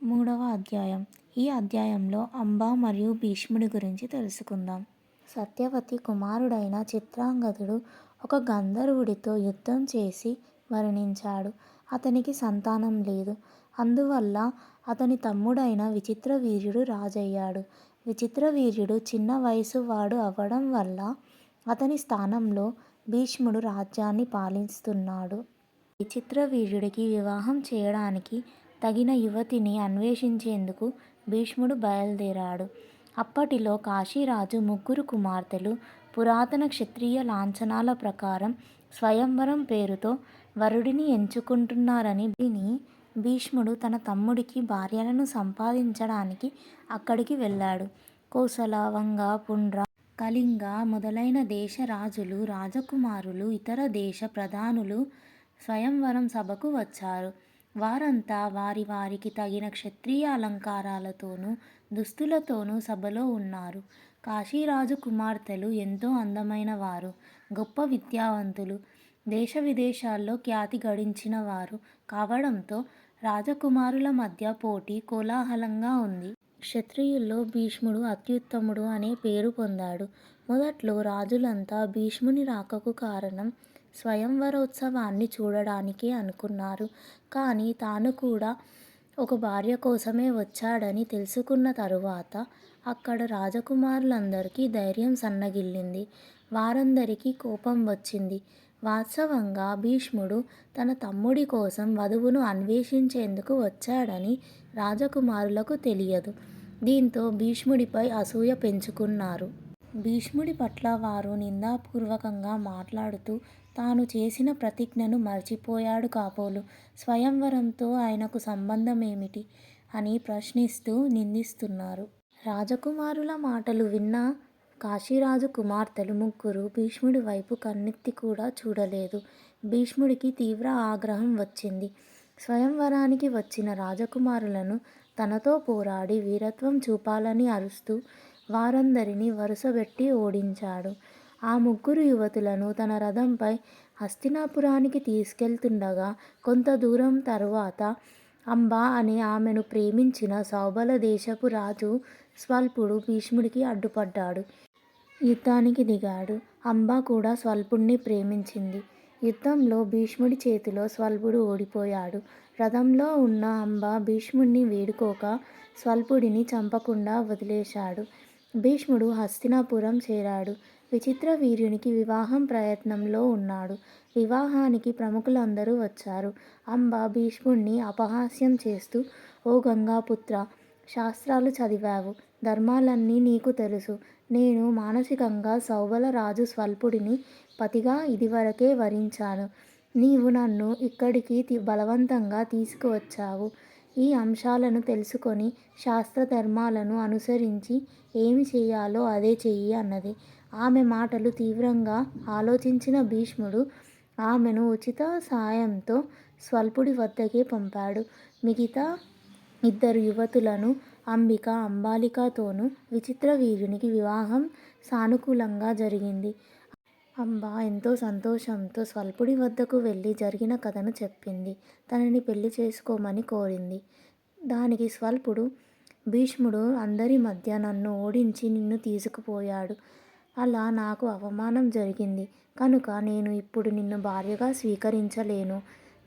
మూడవ అధ్యాయం. ఈ అధ్యాయంలో అంబ మరియు భీష్ముడి గురించి తెలుసుకుందాం. సత్యవతి కుమారుడైన చిత్రాంగదుడు ఒక గంధర్వుడితో యుద్ధం చేసి మరణించాడు. అతనికి సంతానం లేదు. అందువల్ల అతని తమ్ముడైన విచిత్రవీర్యుడు రాజయ్యాడు. విచిత్రవీర్యుడు చిన్న వయసు వాడు అవ్వడం వల్ల అతని స్థానంలో భీష్ముడు రాజ్యాన్ని పాలిస్తున్నాడు. విచిత్రవీర్యుడికి వివాహం చేయడానికి తగిన యువతిని అన్వేషించేందుకు భీష్ముడు బయలుదేరాడు. అప్పటిలో కాశీరాజు ముగ్గురు కుమార్తెలు పురాతన క్షత్రియ లాంఛనాల ప్రకారం స్వయంవరం పేరుతో వరుడిని ఎంచుకుంటున్నారని విని భీష్ముడు తన తమ్ముడికి భార్యలను సంపాదించడానికి అక్కడికి వెళ్ళాడు. కోసల, వంగ, పుండ్ర, కళింగ మొదలైన దేశ రాజులు, రాజకుమారులు, ఇతర దేశ ప్రధానులు స్వయంవరం సభకు వచ్చారు. వారంతా వారి వారికి తగిన క్షత్రియ అలంకారాలతోనూ దుస్తులతోనూ సభలో ఉన్నారు. కాశీరాజు కుమార్తెలు ఎంతో అందమైన వారు, గొప్ప విద్యావంతులు, దేశ విదేశాల్లో ఖ్యాతి గడించిన వారు కావడంతో రాజకుమారుల మధ్య పోటీ కోలాహలంగా ఉంది. క్షత్రియుల్లో భీష్ముడు అత్యుత్తముడు అనే పేరు పొందాడు. మొదట్లో రాజులంతా భీష్ముని రాకకు కారణం స్వయంవరోత్సవాన్ని చూడడానికే అనుకున్నారు. కానీ తాను కూడా ఒక భార్య కోసమే వచ్చాడని తెలుసుకున్న తరువాత అక్కడ రాజకుమారులందరికీ ధైర్యం సన్నగిల్లింది. వారందరికీ కోపం వచ్చింది. వాస్తవంగా భీష్ముడు తన తమ్ముడి కోసం వధువును అన్వేషించేందుకు వచ్చాడని రాజకుమారులకు తెలియదు. దీంతో భీష్ముడిపై అసూయ పెంచుకున్నారు. భీష్ముడి పట్ల వారు నిందాపూర్వకంగా మాట్లాడుతూ తాను చేసిన ప్రతిజ్ఞను మర్చిపోయాడు కాబోలు. స్వయంవరంతో ఆయనకు సంబంధమేమిటి అని ప్రశ్నిస్తూ నిందిస్తున్నారు. రాజకుమారుల మాటలు విన్న కాశీరాజు కుమార్తెలు ముగ్గురు భీష్ముడి వైపు కన్నెత్తి కూడా చూడలేదు. భీష్ముడికి తీవ్ర ఆగ్రహం వచ్చింది. స్వయంవరానికి వచ్చిన రాజకుమారులను తనతో పోరాడి వీరత్వం చూపాలని అరుస్తూ వారందరినీ వరుసబెట్టి ఓడించాడు. ఆ ముగ్గురు యువతులను తన రథంపై హస్తినాపురానికి తీసుకెళ్తుండగా కొంత దూరం తరువాత అంబ అనే ఆమెను ప్రేమించిన సౌబల దేశపు రాజు స్వల్పుడు భీష్ముడికి అడ్డుపడ్డాడు. యుద్ధానికి దిగాడు. అంబ కూడా స్వల్పుణ్ణి ప్రేమించింది. యుద్ధంలో భీష్ముడి చేతిలో స్వల్పుడు ఓడిపోయాడు. రథంలో ఉన్న అంబ భీష్ముడిని వేడుకోక స్వల్పుడిని చంపకుండా వదిలేశాడు. భీష్ముడు హస్తినాపురం చేరాడు. విచిత్రవీర్యునికి వివాహం ప్రయత్నంలో ఉన్నాడు. వివాహానికి ప్రముఖులందరూ వచ్చారు. అంబ భీష్ముడిని అపహాస్యం చేస్తూ, ఓ గంగాపుత్ర, శాస్త్రాలు చదివావు, ధర్మాలన్నీ నీకు తెలుసు. నేను మానసికంగా సౌబల రాజు స్వల్పుడిని పతిగా ఇదివరకే వరించాను. నీవు నన్ను ఇక్కడికి బలవంతంగా తీసుకువచ్చావు. ఈ అంశాలను తెలుసుకొని శాస్త్రధర్మాలను అనుసరించి ఏమి చేయాలో అదే చెయ్యి అన్నది. ఆమె మాటలు తీవ్రంగా ఆలోచించిన భీష్ముడు ఆమెను ఉచిత సాయంతో స్వల్పుడి వద్దకే పంపాడు. మిగతా ఇద్దరు యువతులను అంబిక, అంబాలికతోనూ విచిత్రవీర్యునికి వివాహం సానుకూలంగా జరిగింది. అంబ ఎంతో సంతోషంతో స్వల్పుడి వద్దకు వెళ్ళి జరిగిన కథను చెప్పింది. తనని పెళ్లి చేసుకోమని కోరింది. దానికి స్వల్పుడు, భీష్ముడు అందరి మధ్య నన్ను ఓడించి నిన్ను తీసుకుపోయాడు. అలా నాకు అవమానం జరిగింది కనుక నేను ఇప్పుడు నిన్ను భార్యగా స్వీకరించలేను.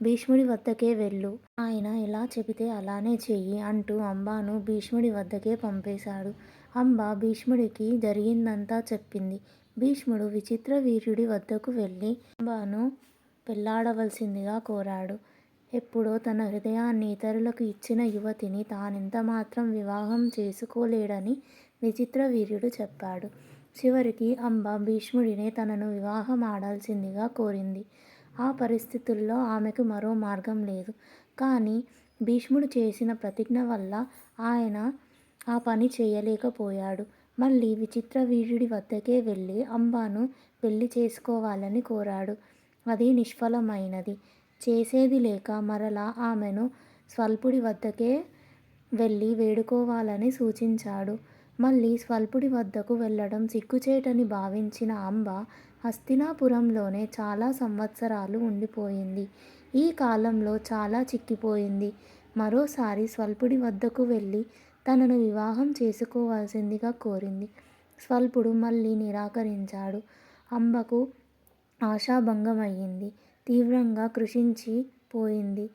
భీష్ముడి వద్దకే వెళ్ళు. ఆయన ఎలా చెబితే అలానే చెయ్యి అంటూ అంబను భీష్ముడి వద్దకే పంపేశాడు. అంబ భీష్ముడికి జరిగిందంతా చెప్పింది. భీష్ముడు విచిత్రవీర్యుడి వద్దకు వెళ్ళి అంబను పెళ్లాడవలసిందిగా కోరాడు. ఎప్పుడో తన హృదయాన్ని ఇతరులకు ఇచ్చిన యువతిని తానెంతమాత్రం వివాహం చేసుకోలేడని విచిత్రవీర్యుడు చెప్పాడు. చివరికి అంబ భీష్ముడినే తనను వివాహం ఆడాల్సిందిగా కోరింది. ఆ పరిస్థితుల్లో ఆమెకు మరో మార్గం లేదు. కానీ భీష్ముడు చేసిన ప్రతిజ్ఞ వల్ల ఆయన ఆ పని చేయలేకపోయాడు. మళ్ళీ విచిత్రవీర్యుడి వద్దకే వెళ్ళి అంబను పెళ్లి చేసుకోవాలని కోరాడు. అది నిష్ఫలమైనది. చేసేది లేక మరలా ఆమెను స్వల్పుడి వద్దకే వెళ్ళి వేడుకోవాలని సూచించాడు. మళ్ళీ స్వల్పుడి వద్దకు వెళ్ళడం సిగ్గుచేటని భావించిన అంబ హస్తినాపురంలోనే చాలా సంవత్సరాలు ఉండిపోయింది. ఈ కాలంలో చాలా చిక్కిపోయింది. మరోసారి స్వల్పుడి వద్దకు వెళ్ళి తనను వివాహం చేసుకోవాల్సిందిగా కోరింది. స్వల్పుడు మళ్ళీ నిరాకరించాడు. అంబకు ఆశాభంగమయ్యింది. తీవ్రంగా కృశించి పోయింది.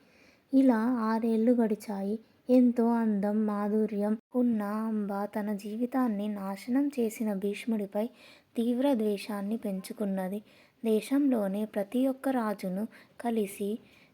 ఇలా 6 ఏళ్లు గడిచాయి. ఎంతో అందం, మాధుర్యం ఉన్న అంబ తన జీవితాన్ని నాశనం చేసిన భీష్ముడిపై తీవ్ర ద్వేషాన్ని పెంచుకున్నది. దేశంలోని ప్రతి ఒక్క రాజును కలిసి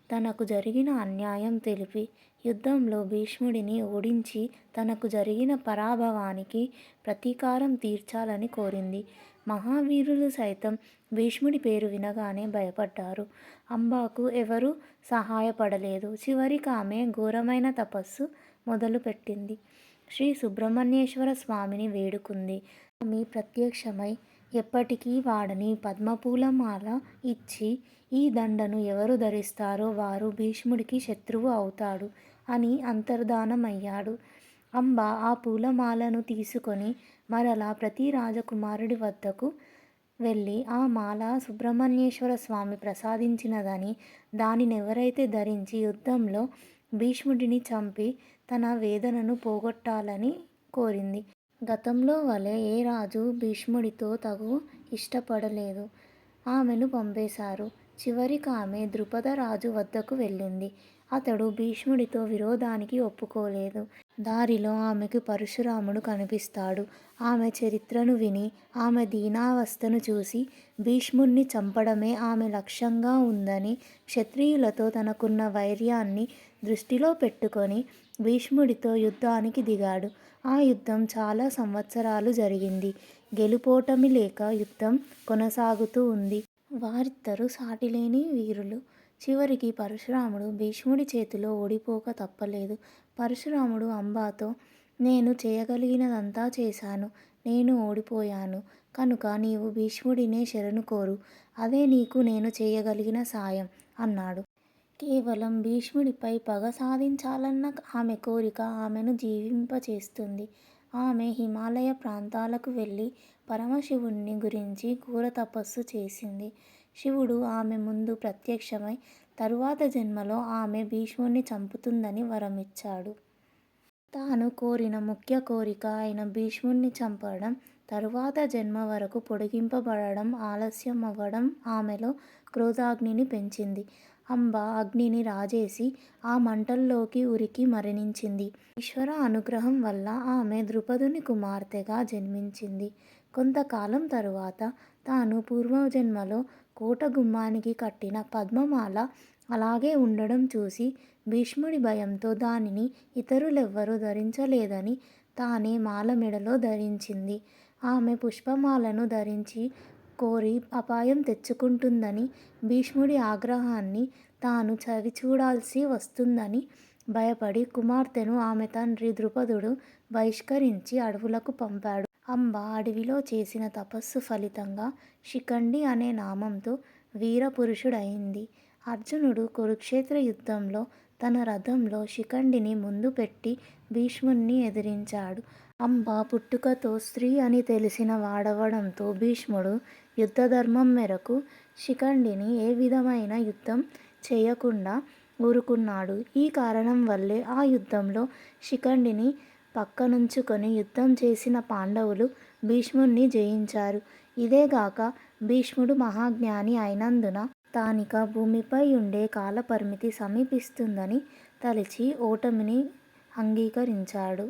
తనకు జరిగిన అన్యాయం తెలిపి యుద్ధంలో భీష్ముడిని ఓడించి తనకు జరిగిన పరాభవానికి ప్రతీకారం తీర్చాలని కోరింది. మహావీరులు సైతం భీష్ముడి పేరు వినగానే భయపడ్డారు. అంబాకు ఎవరూ సహాయపడలేదు. చివరికామె ఘోరమైన తపస్సు మొదలుపెట్టింది. శ్రీ సుబ్రహ్మణ్యేశ్వర స్వామిని వేడుకుంది. స్వామి ప్రత్యక్షమై ఎప్పటికీ వాడని పద్మపూలమాల ఇచ్చి, ఈ దండను ఎవరు ధరిస్తారో వారు భీష్ముడికి శత్రువు అవుతాడు అని అంతర్ధానమయ్యాడు. అంబ ఆ పూలమాలను తీసుకొని మరలా ప్రతి రాజకుమారుడి వద్దకు వెళ్ళి ఆ మాల సుబ్రహ్మణ్యేశ్వర స్వామి ప్రసాదించినదని, దానినెవరైతే ధరించి యుద్ధంలో భీష్ముడిని చంపి తన వేదనను పోగొట్టాలని కోరింది. గతంలో వలె ఏ రాజు భీష్ముడితో తగు ఇష్టపడలేదు. ఆమెను పంపేశారు. చివరికామె ద్రుపదరాజు వద్దకు వెళ్ళింది. అతడు భీష్ముడితో విరోధానికి ఒప్పుకోలేదు. దారిలో ఆమెకు పరశురాముడు కనిపిస్తాడు. ఆమె చరిత్రను విని, ఆమె దీనావస్థను చూసి భీష్ముణ్ణి చంపడమే ఆమె లక్ష్యంగా ఉందని, క్షత్రియులతో తనకున్న వైర్యాన్ని దృష్టిలో పెట్టుకొని భీష్ముడితో యుద్ధానికి దిగాడు. ఆ యుద్ధం చాలా సంవత్సరాలు జరిగింది. గెలుపోటమి లేక యుద్ధం కొనసాగుతూ ఉంది. వారిద్దరూ సాటిలేని వీరులు. చివరికి పరశురాముడు భీష్ముడి చేతిలో ఓడిపోక తప్పలేదు. పరశురాముడు అంబాతో, నేను చేయగలిగినదంతా చేశాను. నేను ఓడిపోయాను కనుక నీవు భీష్ముడినే శరణు కోరు. అదే నీకు నేను చేయగలిగిన సాయం అన్నాడు. కేవలం భీష్ముడిపై పగ సాధించాలన్న ఆమె కోరిక ఆమెను జీవింపచేస్తుంది. ఆమె హిమాలయ ప్రాంతాలకు వెళ్ళి పరమశివుణ్ణి గురించి ఘోర తపస్సు చేసింది. శివుడు ఆమె ముందు ప్రత్యక్షమై తరువాత జన్మలో ఆమె భీష్ముడిని చంపుతుందని వరమిచ్చాడు. తాను కోరిన ముఖ్య కోరిక అయిన భీష్ముడిని చంపడం తరువాత జన్మ వరకు పొడిగింపబడడం ఆలస్యం అవ్వడం ఆమెలో క్రోధాగ్నిని పెంచింది. అంబ అగ్నిని రాజేసి ఆ మంటల్లోకి ఉరికి మరణించింది. ఈశ్వర అనుగ్రహం వల్ల ఆమె ద్రుపదుని కుమార్తెగా జన్మించింది. కొంతకాలం తరువాత తాను పూర్వజన్మలో కోట గుమ్మానికి కట్టిన పద్మమాల అలాగే ఉండడం చూసి భీష్ముడి భయంతో దానిని ఇతరులెవ్వరూ ధరించలేదని తానే మాల మెడలో ధరించింది. ఆమె పుష్పమాలను ధరించి కోరి అపాయం తెచ్చుకుంటుందని, భీష్ముడి ఆగ్రహాన్ని తాను చవిచూడాల్సి వస్తుందని భయపడి కుమార్తెను ఆమె తండ్రి ద్రుపదుడు బహిష్కరించి అడవులకు పంపాడు. అంబ అడవిలో చేసిన తపస్సు ఫలితంగా శిఖండి అనే నామంతో వీరపురుషుడయింది. అర్జునుడు కురుక్షేత్ర యుద్ధంలో తన రథంలో శిఖండిని ముందు పెట్టి భీష్ముణ్ణి ఎదిరించాడు. అంబ పుట్టుకతో స్త్రీ అని తెలిసిన వాడవడంతో భీష్ముడు యుద్ధధర్మం మేరకు శిఖండిని ఏ విధమైన యుద్ధం చేయకుండా ఊరుకున్నాడు. ఈ కారణం వల్లే ఆ యుద్ధంలో శిఖండిని పక్కనుంచుకొని యుద్ధం చేసిన పాండవులు భీష్ముణ్ణి జయించారు. ఇదేగాక భీష్ముడు మహాజ్ఞాని అయినందున స్థానిక భూమిపై ఉండే కాలపరిమితి సమీపిస్తుందని తలచి ఓటమిని అంగీకరించాడు.